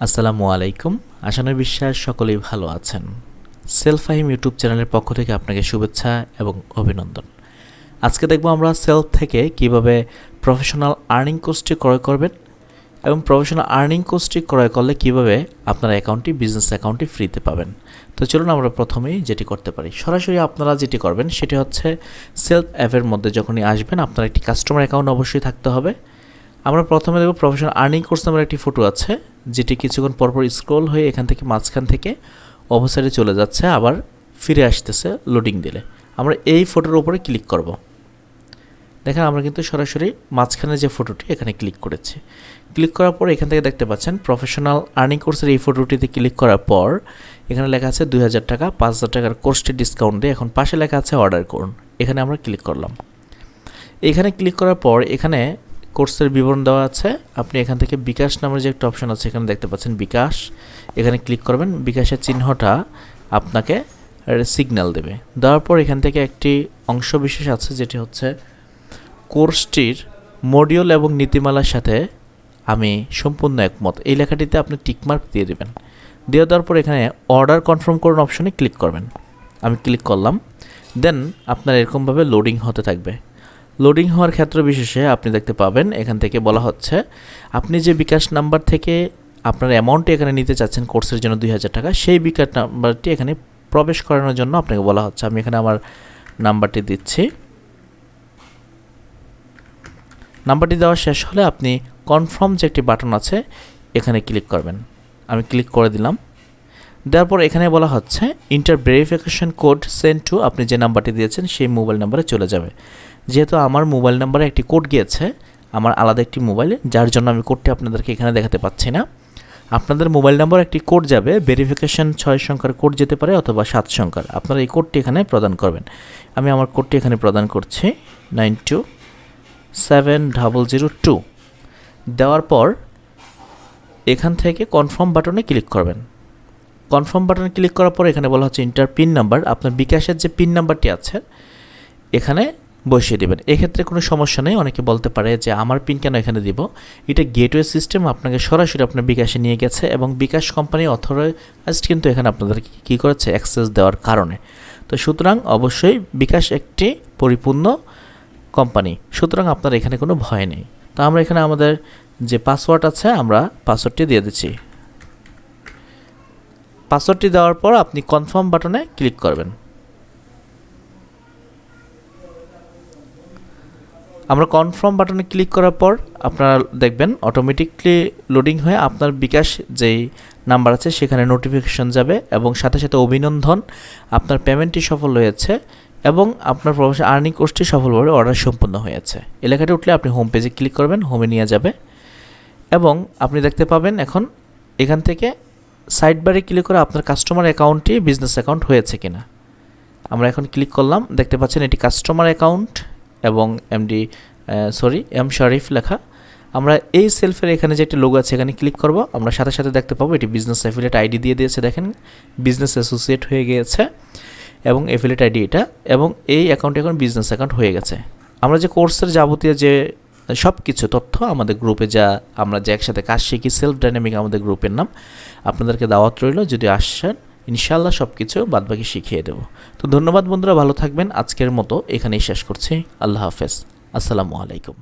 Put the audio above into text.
আসসালামু আলাইকুম। আশানুর বিশ্বাস সকলেই ভালো আছেন। সেলফ ফাহিম ইউটিউব চ্যানেলের পক্ষ থেকে আপনাকে শুভেচ্ছা এবং অভিনন্দন। আজকে দেখব আমরা সেলফ থেকে কিভাবে প্রফেশনাল আর্নিং কোর্সটি ক্রয় করবেন এবং প্রফেশনাল আর্নিং কোর্সটি ক্রয় করলে কিভাবে আপনার অ্যাকাউন্টটি বিজনেস অ্যাকাউন্টটি ফ্রিতে পাবেন। তো চলুন আমরা প্রথমেই যেটি করতে পারি, সরাসরি আপনারা যেটি করবেন সেটি হচ্ছে সেলফ অ্যাপের মধ্যে যখনই আসবেন আপনার একটি কাস্টমার অ্যাকাউন্ট অবশ্যই থাকতে হবে। আমরা প্রথমে দেখব প্রফেশনাল আর্নিং কোর্স নামের একটি ফটো আছে, যেটি কিছুক্ষণ পরপর স্ক্রল হয়ে এখান থেকে মাঝখান থেকে অবসাইডে চলে যাচ্ছে, আবার ফিরে আসতেছে লোডিং দিলে। আমরা এই ফটোর উপরে ক্লিক করব। দেখেন আমরা কিন্তু সরাসরি মাঝখানে যে ফটোটি এখানে ক্লিক করেছি। ক্লিক করার পর এখান থেকে দেখতে পাচ্ছেন প্রফেশনাল আর্নিং কোর্সের এই ফটোটিতে ক্লিক করার পর এখানে লেখা আছে 2000 টাকা, 5000 টাকার কোর্সটি ডিসকাউন্ট দিয়ে এখন পাশে লেখা আছে অর্ডার করুন। এখানে আমরা ক্লিক করলাম। এখানে ক্লিক করার পর এখানে কোর্সের বিবরণ দেওয়া আছে। আপনি এখান থেকে বিকাশ নামের যে একটা অপশন আছে এখানে দেখতে পাচ্ছেন বিকাশ, এখানে ক্লিক করবেন। বিকাশের চিহ্নটা আপনাকে সিগন্যাল দেবে। দেওয়ার পর এখান থেকে একটি অংশ বিশেষ আছে যেটি হচ্ছে কোর্সটির মডিউল এবং নীতিমালার সাথে আমি সম্পূর্ণ একমত, এই লেখাটিতে আপনি টিকমার্ক দিয়ে দেবেন। দিয়ে দেওয়ার পর এখানে অর্ডার কনফার্ম করুন অপশনে ক্লিক করবেন। আমি ক্লিক করলাম। দেন আপনার এরকমভাবে লোডিং হতে থাকবে। লোডিং হওয়ার ক্ষেত্র বিশেষে আপনি দেখতে পাবেন এখান থেকে বলা হচ্ছে আপনি যে বিকাশ নাম্বার থেকে আপনার অ্যামাউন্টটি এখানে নিতে চাচ্ছেন কোর্সের জন্য 2000 টাকা, সেই বিকাশ নাম্বারটি এখানে প্রবেশ করানোর জন্য আপনাকে বলা হচ্ছে। আমি এখানে আমার নাম্বারটি দিচ্ছি। নাম্বারটি দেওয়া শেষ হলে আপনি কনফার্ম যে একটি বাটন আছে এখানে ক্লিক করবেন। আমি ক্লিক করে দিলাম। দেওয়ার পর এখানে বলা হচ্ছে inter verification code send to, আপনি যে নাম্বারটি দিয়েছেন সেই মোবাইল নাম্বারে চলে যাবে। যেহেতু আমার মোবাইল নাম্বারে একটি কোড গিয়েছে, আমার আলাদা একটি মোবাইলে, যার জন্য আমি কোডটি আপনাদেরকে এখানে দেখাতে পাচ্ছি না। আপনাদের মোবাইল নাম্বার একটি কোড যাবে, ভেরিফিকেশন 6 সংখ্যার কোড যেতে পারে অথবা 7 সংখ্যার। আপনারা এই কোডটি এখানে প্রদান করবেন। আমি আমার কোডটি এখানে প্রদান করছি 927002। দেওয়ার পর এখান থেকে কনফার্ম বাটনে ক্লিক করবেন। কনফার্ম বাটনে ক্লিক করার পর এখানে বলা হচ্ছে ইন্টার পিন নাম্বার, আপনার বিকাশের যে পিন নাম্বারটি আছে এখানে বসিয়ে দেবেন। এক্ষেত্রে কোনো সমস্যা নেই। অনেকে বলতে পারে যে আমার পিন কেন এখানে দিব। এটা গেটওয়ে সিস্টেম আপনাকে সরাসরি আপনার বিকাশে নিয়ে গেছে এবং বিকাশ কোম্পানি অথরাইজড কিন্তু এখানে আপনাদেরকে কী করেছে অ্যাক্সেস দেওয়ার কারণে। তো সুতরাং অবশ্যই বিকাশ একটি পরিপূর্ণ কোম্পানি, সুতরাং আপনার এখানে কোনো ভয় নেই। তো আমরা এখানে আমাদের যে পাসওয়ার্ড আছে আমরা পাসওয়ার্ডটি দিয়ে দিচ্ছি। পাসওয়ার্ডটি দেওয়ার পর আপনি কনফার্ম বাটনে ক্লিক করবেন। আমরা কনফার্ম বাটনে ক্লিক করার পর আপনারা দেখবেন অটোমেটিকলি লোডিং হয়ে আপনার বিকাশ যেই নাম্বার আছে সেখানে নোটিফিকেশন যাবে এবং সাথে সাথে অভিনন্দন, আপনার পেমেন্টটি সফল হয়েছে এবং আপনার প্রফেশনাল আর্নিং কোর্সটি সফলভাবে অর্ডার সম্পূর্ণ হয়েছে। এলাকাটি উঠলে আপনি হোম পেজে ক্লিক করবেন, হোমে নিয়ে যাবে এবং আপনি দেখতে পাবেন এখন এখান থেকে সাইড বারে ক্লিক করে আপনার কাস্টমার অ্যাকাউন্টটি বিজনেস অ্যাকাউন্ট হয়েছে কিনা। আমরা এখন ক্লিক করলাম, দেখতে পাচ্ছেন এটি কাস্টমার অ্যাকাউন্ট এবং এম শরীফ লেখা। আমরা এই সেলফের এখানে যে একটি লোগো আছে এখানে ক্লিক করব। আমরা সাথে সাথে দেখতে পাবো এটি বিজনেস অ্যাফিলিয়েট আইডি দিয়ে দিয়েছে, দেখেন বিজনেস অ্যাসোসিয়েট হয়ে গিয়েছে এবং অ্যাফিলিয়েট আইডি এটা, এবং এই অ্যাকাউন্ট এখন বিজনেস অ্যাকাউন্ট হয়ে গেছে। আমরা যে কোর্সের যাবতীয় যে সব কিছু তথ্য আমাদের গ্রুপে আমরা যে একসাথে কাজ শিখি, সেলফ ডাইনামিক আমাদের গ্রুপের নাম, আপনাদেরকে দাওয়াত রইল, যদি আসেন ইনশাআল্লাহ সব কিছু বাদবাকি শিখিয়ে দেব। তো ধন্যবাদ বন্ধুরা, ভালো থাকবেন। আজকের মতো এখানেই শেষ করছি। আল্লাহ হাফেজ, আসসালামু আলাইকুম।